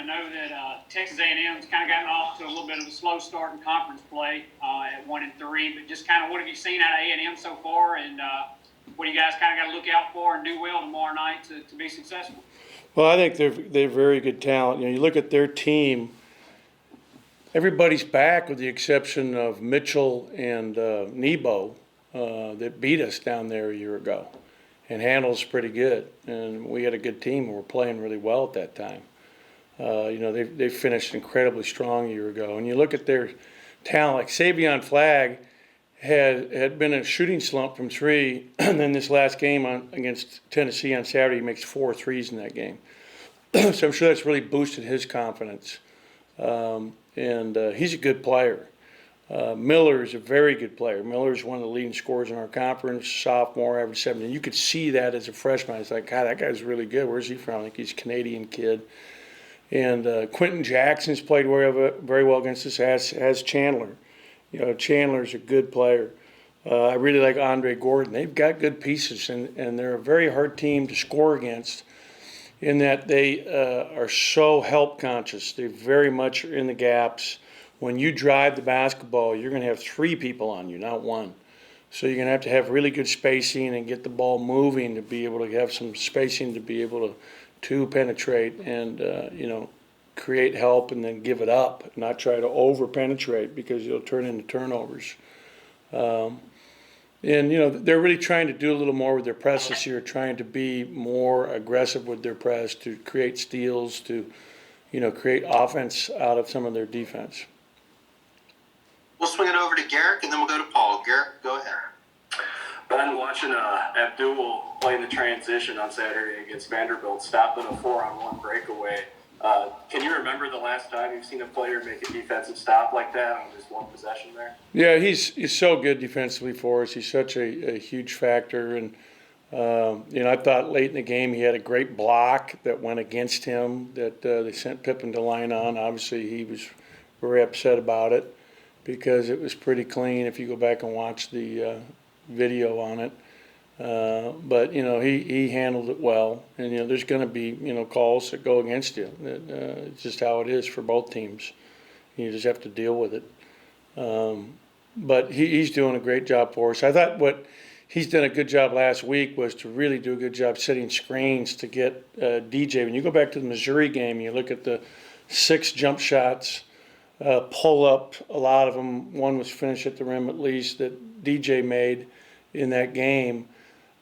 I know that Texas A&M's kind of gotten off to a little bit of a slow start in conference play at 1-3, but just kind of what have you seen out of A&M so far, and what do you guys kind of got to look out for and do well tomorrow night to be successful? Well, I think they're very good talent. You look at their team. Everybody's back with the exception of Mitchell and Nebo that beat us down there a year ago. And Handel's pretty good. And we had a good team and we're playing really well at that time. They finished incredibly strong a year ago. And you look at their talent, like Savion Flagg had been in a shooting slump from three, and then this last game against Tennessee on Saturday, he makes 4 threes in that game. So I'm sure that's really boosted his confidence. And he's a good player. Miller is a very good player. Miller is one of the leading scorers in our conference, sophomore, average 17. You could see that as a freshman. It's like, God, that guy's really good. Where's he from? I think he's a Canadian kid. And Quentin Jackson's played very well against us, as Chandler. Chandler's a good player. I really like Andre Gordon. They've got good pieces, and they're a very hard team to score against in that they are so help conscious. They very much are in the gaps. When you drive the basketball, you're going to have 3 people on you, not 1. So you're going to have really good spacing and get the ball moving to be able to have some spacing to be able to penetrate and, create help and then give it up, not try to over-penetrate because you'll turn into turnovers. And, they're really trying to do a little more with their press this year, trying to be more aggressive with their press, to create steals, to, create offense out of some of their defense. We'll swing it over to Garrick, and then we'll go to Paul. Garrick, go ahead. Ben, watching Abdul play the transition on Saturday against Vanderbilt, stopping a 4-on-1 breakaway. Can you remember the last time you've seen a player make a defensive stop like that on just one possession there? Yeah, he's so good defensively for us. He's such a huge factor. And, I thought late in the game he had a great block that went against him that they sent Pippen to line on. Obviously, he was very upset about it because it was pretty clean if you go back and watch the video on it. But he handled it well, and there's going to be calls that go against you. It's just how it is for both teams. You just have to deal with it. But he's doing a great job for us. I thought what he's done a good job last week was to really do a good job setting screens to get DJ. When you go back to the Missouri game, you look at the 6 jump shots, pull up, a lot of them. One was finished at the rim at least that DJ made in that game.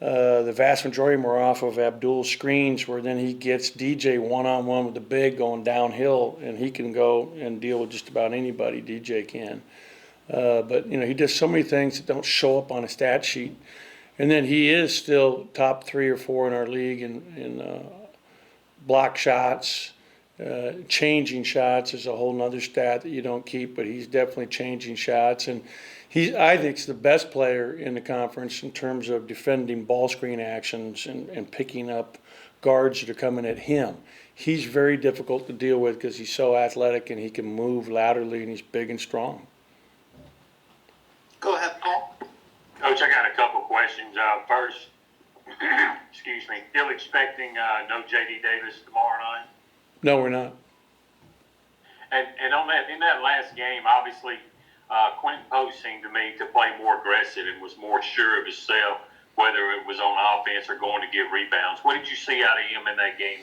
The vast majority of them were off of Abdul's screens where then he gets DJ one-on-one with the big going downhill, and he can go and deal with just about anybody, DJ can. But, he does so many things that don't show up on a stat sheet. And then he is still top 3 or 4 in our league in block shots. Changing shots is a whole nother stat that you don't keep, but he's definitely changing shots. And I think he's the best player in the conference in terms of defending ball screen actions and picking up guards that are coming at him. He's very difficult to deal with because he's so athletic and he can move laterally and he's big and strong. Go ahead, Paul. Coach, I got a couple questions. First, excuse me, still expecting no J.D. Davis tomorrow night? No, we're not. And on that, in that last game, obviously, Quentin Post seemed to me to play more aggressive and was more sure of himself, whether it was on offense or going to give rebounds. What did you see out of him in that game?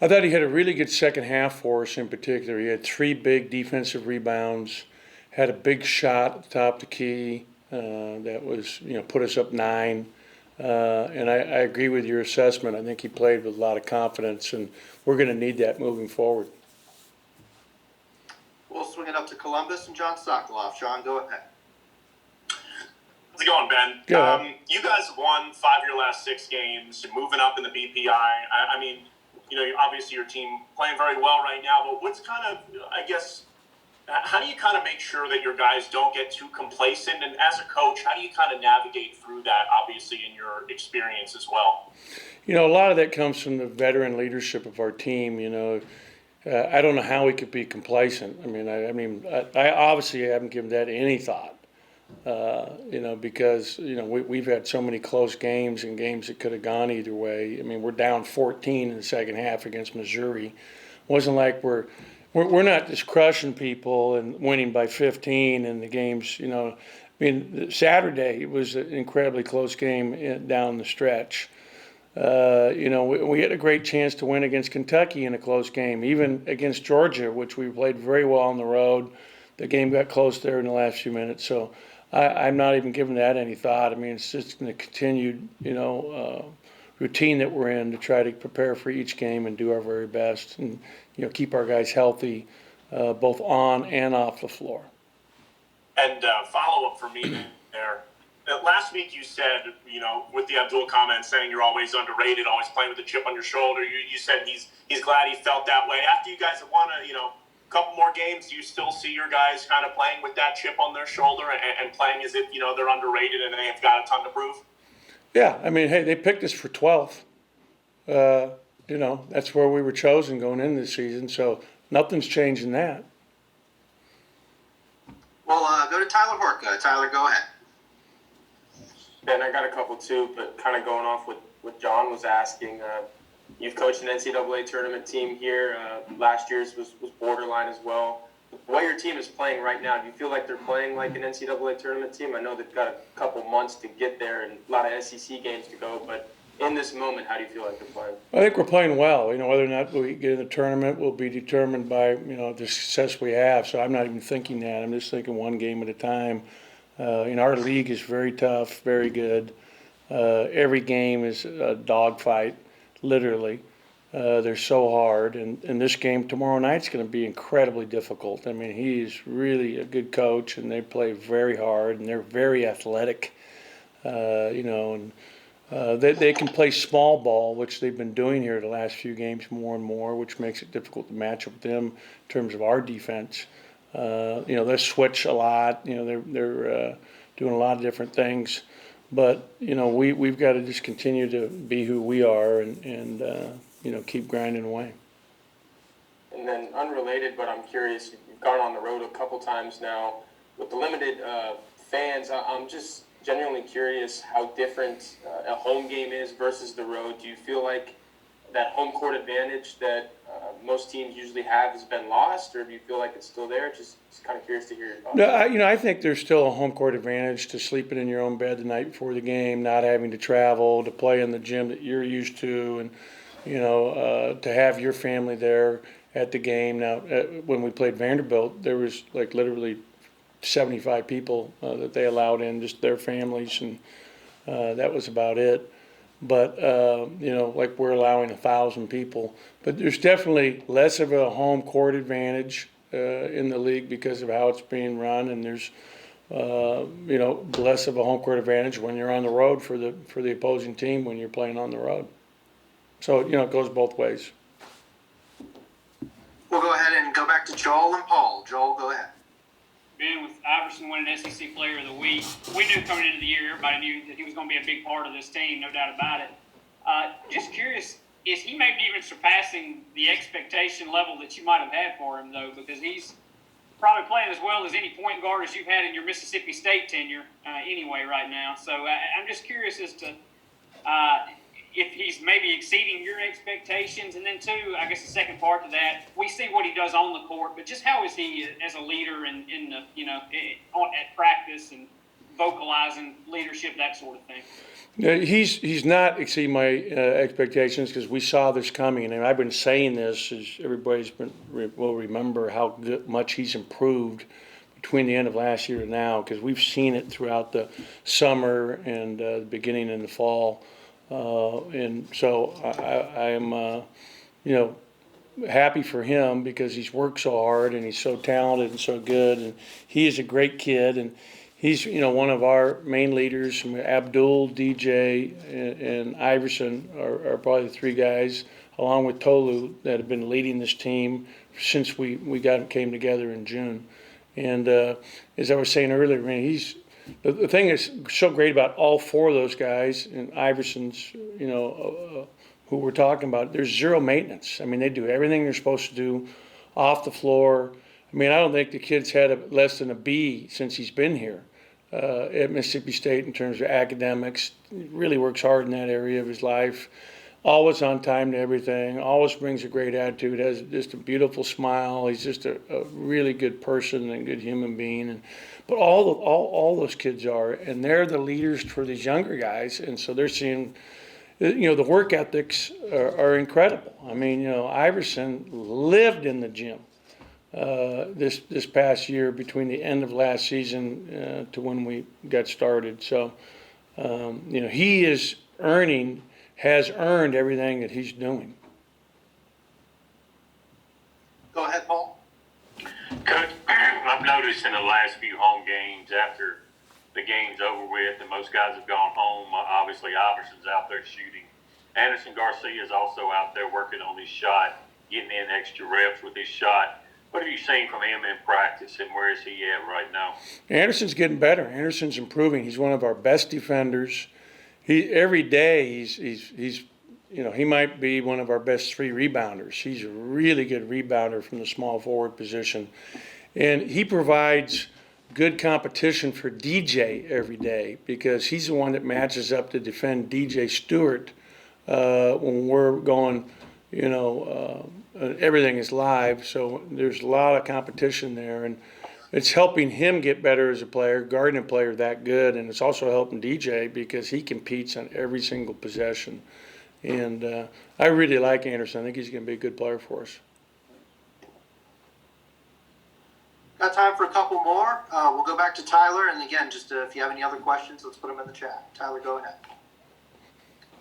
I thought he had a really good second half for us in particular. He had 3 big defensive rebounds, had a big shot at the top of the key that was, put us up 9. And I agree with your assessment. I think he played with a lot of confidence, and we're going to need that moving forward. We'll swing it up to Columbus and John Sokoloff. John, go ahead. How's it going, Ben? Good. You guys have won 5 of your last 6 games. You're moving up in the BPI. I mean, obviously your team playing very well right now, but what's kind of, I guess, how do you kind of make sure that your guys don't get too complacent? And as a coach, how do you kind of navigate through that, obviously, in your experience as well? A lot of that comes from the veteran leadership of our team. I don't know how we could be complacent. I obviously haven't given that any thought, because, we've had so many close games and games that could have gone either way. We're down 14 in the second half against Missouri wasn't like we're not just crushing people and winning by 15 in the games, you know. I mean, Saturday was an incredibly close game down the stretch. You know, we had a great chance to win against Kentucky in a close game, even against Georgia, which we played very well on the road. The game got close there in the last few minutes, so I'm not even giving that any thought. I mean, it's just a continued, you know, routine that we're in to try to prepare for each game and do our very best, and you know, keep our guys healthy, both on and off the floor. And follow up for me there. Last week you said, you know, with the Abdul comment saying you're always underrated, always playing with a chip on your shoulder. You said he's glad he felt that way. After you guys have won a couple more games, do you still see your guys kind of playing with that chip on their shoulder and playing as if, you know, they're underrated and they've got a ton to prove? Yeah, I mean, hey, they picked us for 12th. You know, that's where we were chosen going into the season, so nothing's changing that. Well, go to Tyler Horka. Tyler, go ahead. Ben, I got a couple too, but kind of going off what John was asking. You've coached an NCAA tournament team here. Last year's was borderline as well. What your team is playing right now, do you feel like they're playing like an NCAA tournament team? I know they've got a couple months to get there and a lot of SEC games to go, but in this moment, how do you feel like they're playing? I think we're playing well. You know, whether or not we get in the tournament will be determined by, you know, the success we have. So I'm not even thinking that. I'm just thinking one game at a time. You know, our league is very tough, very good. Every game is a dogfight, literally. They're so hard. And this game tomorrow night's going to be incredibly difficult. I mean, he's really a good coach, and they play very hard, and they're very athletic. You know, and they can play small ball, which they've been doing here the last few games more and more, which makes it difficult to match up with them in terms of our defense. You know, they switch a lot. You know, they're doing a lot of different things. But, you know, we've got to just continue to be who we are and you know, keep grinding away. And then unrelated, but I'm curious, you've gone on the road a couple times now. With the limited fans, I'm just genuinely curious how different a home game is versus the road. Do you feel like that home court advantage that most teams usually have has been lost, or do you feel like it's still there? Just kind of curious to hear your thoughts. No, you know, I think there's still a home court advantage to sleeping in your own bed the night before the game, not having to travel, to play in the gym that you're used to, and, you know, to have your family there at the game. Now, when we played Vanderbilt, there was like literally 75 people that they allowed in, just their families, and that was about it. But, you know, like we're allowing 1,000 people. But there's definitely less of a home court advantage in the league because of how it's being run, and there's, you know, less of a home court advantage when you're on the road for the opposing team when you're playing on the road. So, you know, it goes both ways. We'll go ahead and go back to Joel and Paul. Joel, go ahead. Ben, with Iverson winning SEC Player of the Week, we knew coming into the year, everybody knew that he was going to be a big part of this team, no doubt about it. Just curious, is he maybe even surpassing the expectation level that you might have had for him, though, because he's probably playing as well as any point guard as you've had in your Mississippi State tenure anyway right now. So I'm just curious as to if he's maybe exceeding your expectations. And then, too, I guess the second part to that, we see what he does on the court, but just how is he as a leader in the, you know, at practice and vocalizing leadership, that sort of thing? Yeah, he's not exceeding my expectations because we saw this coming, and I've been saying this as everybody's will remember how much he's improved between the end of last year and now, because we've seen it throughout the summer and the beginning in the fall. And so I am, you know, happy for him because he's worked so hard and he's so talented and so good. And he is a great kid. And he's, you know, one of our main leaders. Abdul, DJ, and Iverson are probably the three guys, along with Tolu, that have been leading this team since we came together in June. And as I was saying earlier, I mean, the thing that's so great about all four of those guys and Iverson's, you know, who we're talking about, there's zero maintenance. I mean, they do everything they're supposed to do off the floor. I mean, I don't think the kid's had less than a B since he's been here at Mississippi State in terms of academics. He really works hard in that area of his life. always on time to everything, always brings a great attitude, has just a beautiful smile. He's just a really good person and good human being. And, but all those kids are, and they're the leaders for these younger guys. And so they're seeing, the work ethics are incredible. I mean, Iverson lived in the gym this past year between the end of last season to when we got started. So, he has earned everything that he's doing. Go ahead, Paul. Coach, I've noticed in the last few home games, after the game's over with and most guys have gone home, obviously Iverson's out there shooting. Anderson Garcia is also out there working on his shot, getting in extra reps with his shot. What have you seen from him in practice, and where is he at right now? Anderson's getting better. Anderson's improving. He's one of our best defenders. Every day he's he might be one of our best 3 rebounders. He's a really good rebounder from the small forward position, and he provides good competition for DJ every day because he's the one that matches up to defend DJ Stewart when we're going. Everything is live, so there's a lot of competition there, and it's helping him get better as a player, guarding a player that good, and it's also helping DJ because he competes on every single possession. And I really like Anderson. I think he's going to be a good player for us. Got time for a couple more. We'll go back to Tyler, and again, just if you have any other questions, let's put them in the chat. Tyler, go ahead.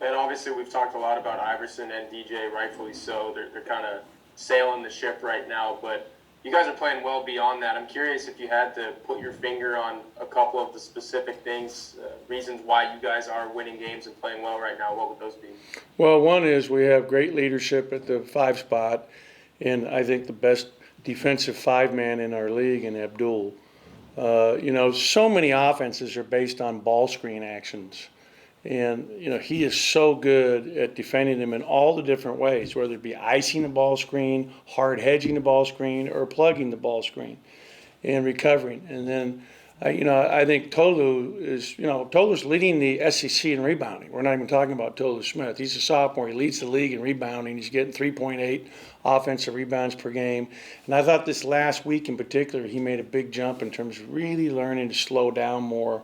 And obviously, we've talked a lot about Iverson and DJ, rightfully so. They're kind of sailing the ship right now, but you guys are playing well beyond that. I'm curious if you had to put your finger on a couple of the specific things, reasons why you guys are winning games and playing well right now. What would those be? Well, one is we have great leadership at the 5 spot, and I think the best defensive 5-man in our league in Abdul. So many offenses are based on ball screen actions. And, he is so good at defending them in all the different ways, whether it be icing the ball screen, hard hedging the ball screen, or plugging the ball screen and recovering. And then, I think Tolu's leading the SEC in rebounding. We're not even talking about Tolu Smith. He's a sophomore. He leads the league in rebounding. He's getting 3.8 offensive rebounds per game. And I thought this last week in particular, he made a big jump in terms of really learning to slow down more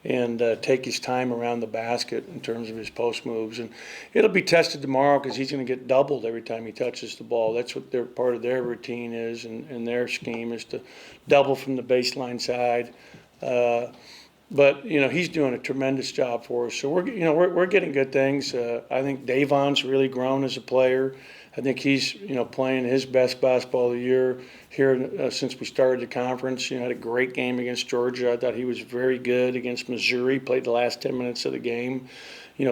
and take his time around the basket in terms of his post moves. And it'll be tested tomorrow because he's going to get doubled every time he touches the ball. That's what part of their routine is, and their scheme is to double from the baseline side. But he's doing a tremendous job for us. So we're getting good things. I think Davon's really grown as a player. I think he's playing his best basketball of the year here since we started the conference. Had a great game against Georgia. I thought he was very good against Missouri. Played the last 10 minutes of the game.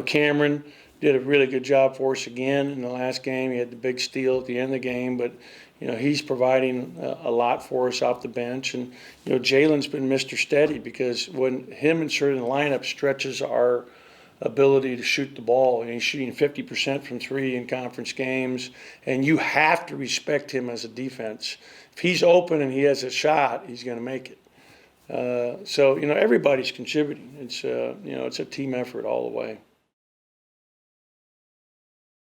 Cameron did a really good job for us again in the last game. He had the big steal at the end of the game, but he's providing a lot for us off the bench. And Jalen's been Mr. Steady because when him inserted in the lineup stretches our ability to shoot the ball. And he's shooting 50% from 3 in conference games, and you have to respect him as a defense. If he's open and he has a shot, he's going to make it. So everybody's contributing. It's it's a team effort all the way.